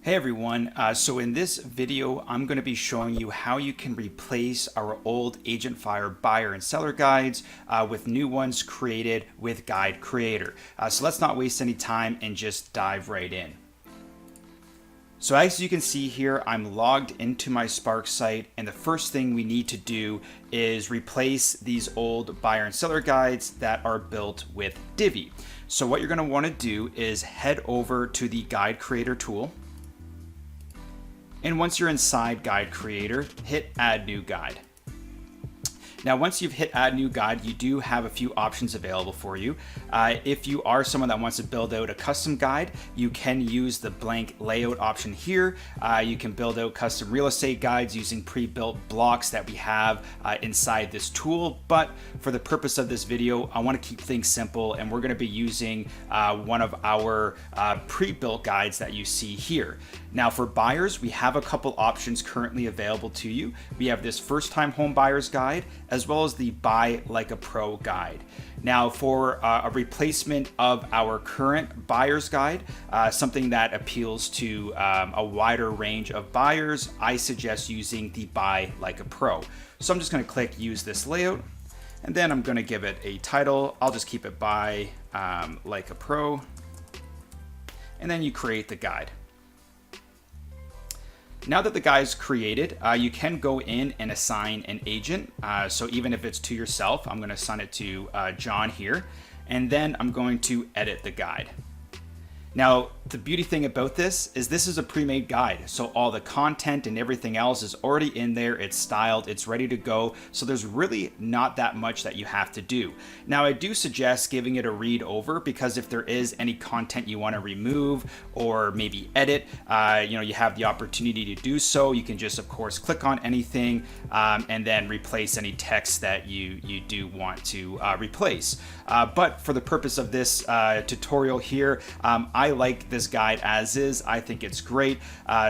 Hey everyone, so in this video I'm going to be showing you how you can replace our old AgentFire buyer and seller guides with new ones created with Guide Creator. So let's not waste any time and just dive right in. So as you can see here, I'm logged into my Spark site, and the first thing we need to do is replace these old buyer and seller guides that are built with Divi. So what you're going to want to do is head over to the Guide Creator tool. And once you're inside Guide Creator, hit Add New Guide. Now, once you've hit Add New Guide, you do have a few options available for you. If you are someone that wants to build out a custom guide, you can use the blank layout option here. You can build out custom real estate guides using pre-built blocks that we have inside this tool. But for the purpose of this video, I want to keep things simple, and we're going to be using one of our pre-built guides that you see here. Now, for buyers, we have a couple options currently available to you. We have this first-time home buyers guide, as well as the Buy Like a Pro guide. Now, for a replacement of our current buyer's guide, something that appeals to a wider range of buyers, I suggest using the Buy Like a Pro. So I'm just going to click Use This Layout, and then I'm going to give it a title. I'll just keep it Buy Like a Pro, and then you create the guide. Now that the guide is created, you can go in and assign an agent. So even if it's to yourself, I'm going to assign it to John here, and then I'm going to edit the guide. Now, the beauty thing about this is a pre-made guide. So all the content and everything else is already in there. It's styled, it's ready to go. So there's really not that much that you have to do. Now, I do suggest giving it a read over, because if there is any content you want to remove or maybe edit, you have the opportunity to do so. You can just, of course, click on anything and then replace any text that you do want to replace. But for the purpose of this tutorial here, I like this guide as is. I think it's great.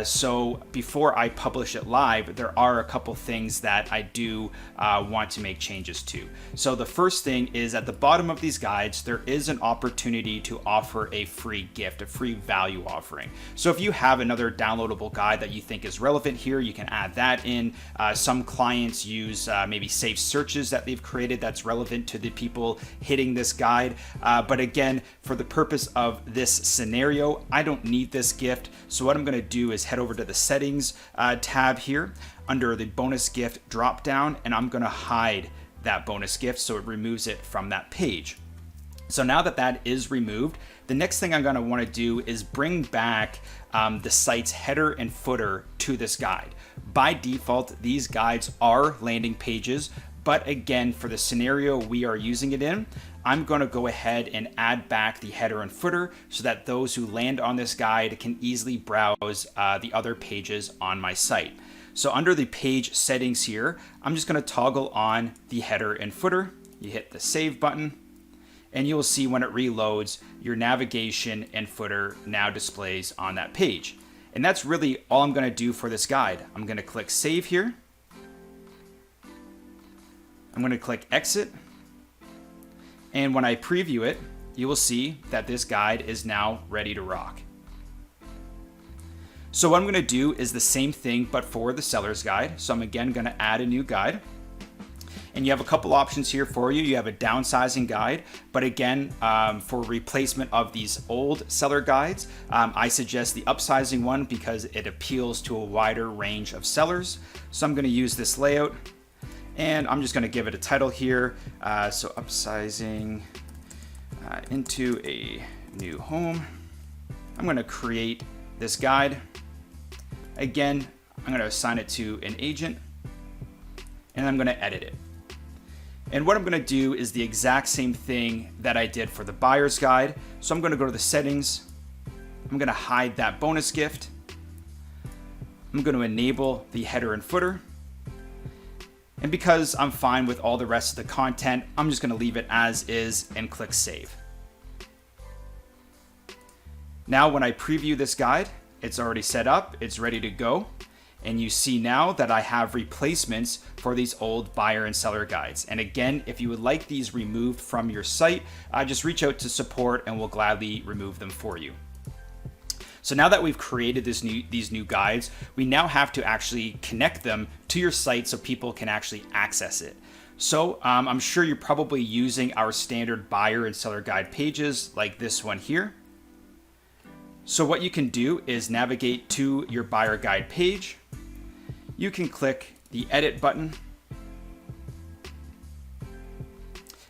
So before I publish it live, there are a couple things that I do want to make changes to. So the first thing is, at the bottom of these guides, there is an opportunity to offer a free gift, a free value offering. So if you have another downloadable guide that you think is relevant here, you can add that in. Some clients use maybe safe searches that they've created that's relevant to the people hitting this guide. But again, for the purpose of this scenario, I don't need this gift. So what I'm going to do is head over to the settings tab here under the bonus gift drop down, and I'm going to hide that bonus gift so it removes it from that page. So now that that is removed, the next thing I'm going to want to do is bring back the site's header and footer to this guide. By default, these guides are landing pages, but again, for the scenario we are using it in, I'm going to go ahead and add back the header and footer so that those who land on this guide can easily browse the other pages on my site. So under the page settings here, I'm just going to toggle on the header and footer. You hit the save button, and you'll see when it reloads, your navigation and footer now displays on that page. And that's really all I'm going to do for this guide. I'm going to click save here. I'm going to click exit. And when I preview it, you will see that this guide is now ready to rock. So what I'm going to do is the same thing, but for the seller's guide. So I'm again going to add a new guide. And you have a couple options here for you. You have a downsizing guide, but again, for replacement of these old seller guides, I suggest the upsizing one because it appeals to a wider range of sellers. So I'm going to use this layout, and I'm just going to give it a title here. So upsizing into a new home. I'm going to create this guide. Again, I'm going to assign it to an agent, and I'm going to edit it. And what I'm going to do is the exact same thing that I did for the buyer's guide. So I'm going to go to the settings. I'm going to hide that bonus gift. I'm going to enable the header and footer. And because I'm fine with all the rest of the content, I'm just going to leave it as is and click save. Now, when I preview this guide, it's already set up, it's ready to go. And you see now that I have replacements for these old buyer and seller guides. And again, if you would like these removed from your site, just reach out to support and we'll gladly remove them for you. So now that we've created these new guides, we now have to actually connect them to your site so people can actually access it. So I'm sure you're probably using our standard buyer and seller guide pages like this one here. So what you can do is navigate to your buyer guide page. You can click the edit button.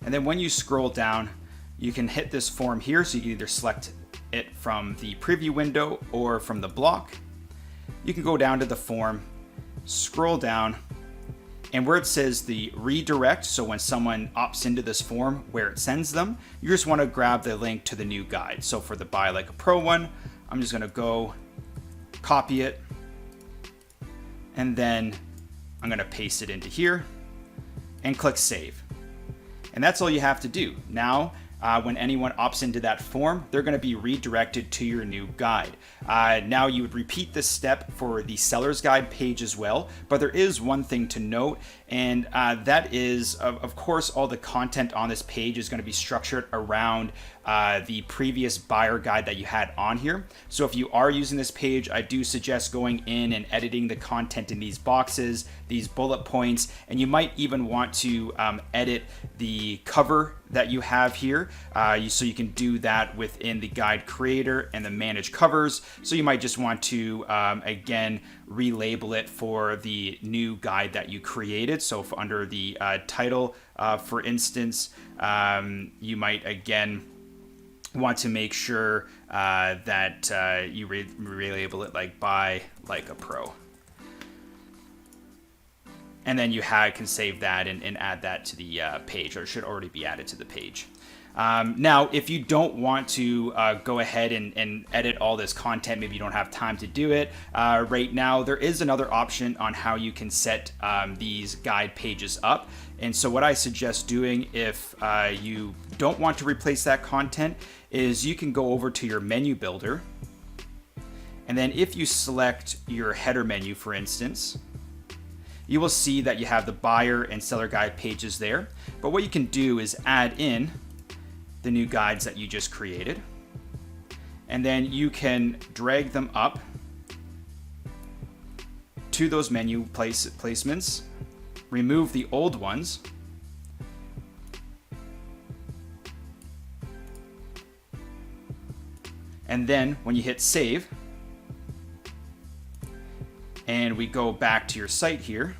And then when you scroll down, you can hit this form here. So you can either select it from the preview window or from the block. You can go down to the form, scroll down, and where it says the redirect, so when someone opts into this form where it sends them, you just want to grab the link to the new guide. So for the Buy Like a Pro one, I'm just going to go copy it, and then I'm going to paste it into here and click save. And that's all you have to do. Now, when anyone opts into that form, they're going to be redirected to your new guide. Now you would repeat this step for the seller's guide page as well, but there is one thing to note, and that is, of course, all the content on this page is going to be structured around the previous buyer guide that you had on here. So if you are using this page, I do suggest going in and editing the content in these boxes, these bullet points, and you might even want to edit the cover that you have here. So you can do that within the guide creator and the manage covers. So you might just want to, again, relabel it for the new guide that you created. So under the title, for instance, you might, again, want to make sure that you relabel it like Buy Like a Pro. And then you can save that and add that to the page, or it should already be added to the page. Now, if you don't want to go ahead and edit all this content, maybe you don't have time to do it right now, there is another option on how you can set these guide pages up. And so what I suggest doing if you don't want to replace that content is you can go over to your menu builder. And then if you select your header menu, for instance, you will see that you have the buyer and seller guide pages there. But what you can do is add in the new guides that you just created. And then you can drag them up to those menu placements, remove the old ones, and then when you hit save, and we go back to your site here,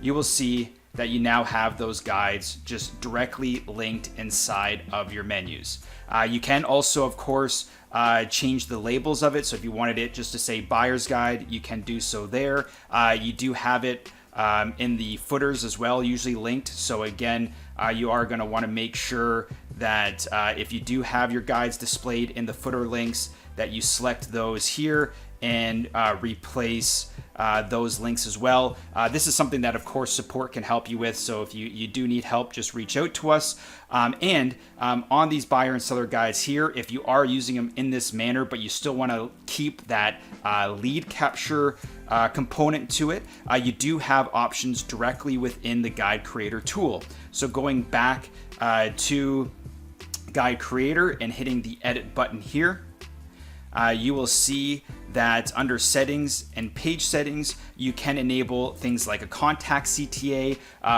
you will see that you now have those guides just directly linked inside of your menus. You can also, of course, change the labels of it. So if you wanted it just to say buyer's guide, you can do so there. You do have it in the footers as well, usually linked. So again, you are going to want to make sure that if you do have your guides displayed in the footer links, that you select those here and replace those links as well. This is something that, of course, support can help you with. So if you do need help, just reach out to us. And on these buyer and seller guides here, if you are using them in this manner, but you still want to keep that lead capture component to it, you do have options directly within the guide creator tool. So going back to guide creator and hitting the edit button here, you will see that under settings and page settings, you can enable things like a contact CTA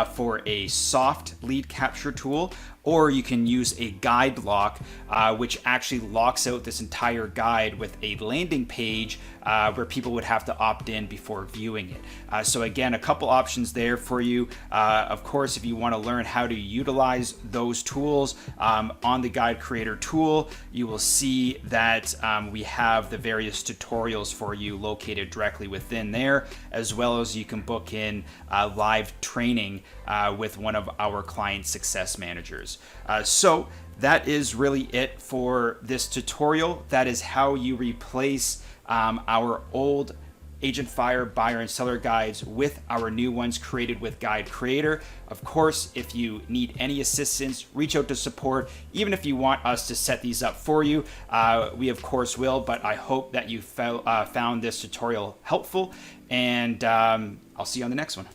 for a soft lead capture tool, or you can use a guide lock, which actually locks out this entire guide with a landing page where people would have to opt in before viewing it. So again, a couple options there for you. Of course, if you want to learn how to utilize those tools on the guide creator tool, you will see that we have the various tutorials for you located directly within there, as well as you can book in live training with one of our client success managers. So that is really it for this tutorial. That is how you replace our old AgentFire buyer and seller guides with our new ones created with Guide Creator. Of course, if you need any assistance, reach out to support. Even if you want us to set these up for you, we of course will, but I hope that you found this tutorial helpful, and I'll see you on the next one.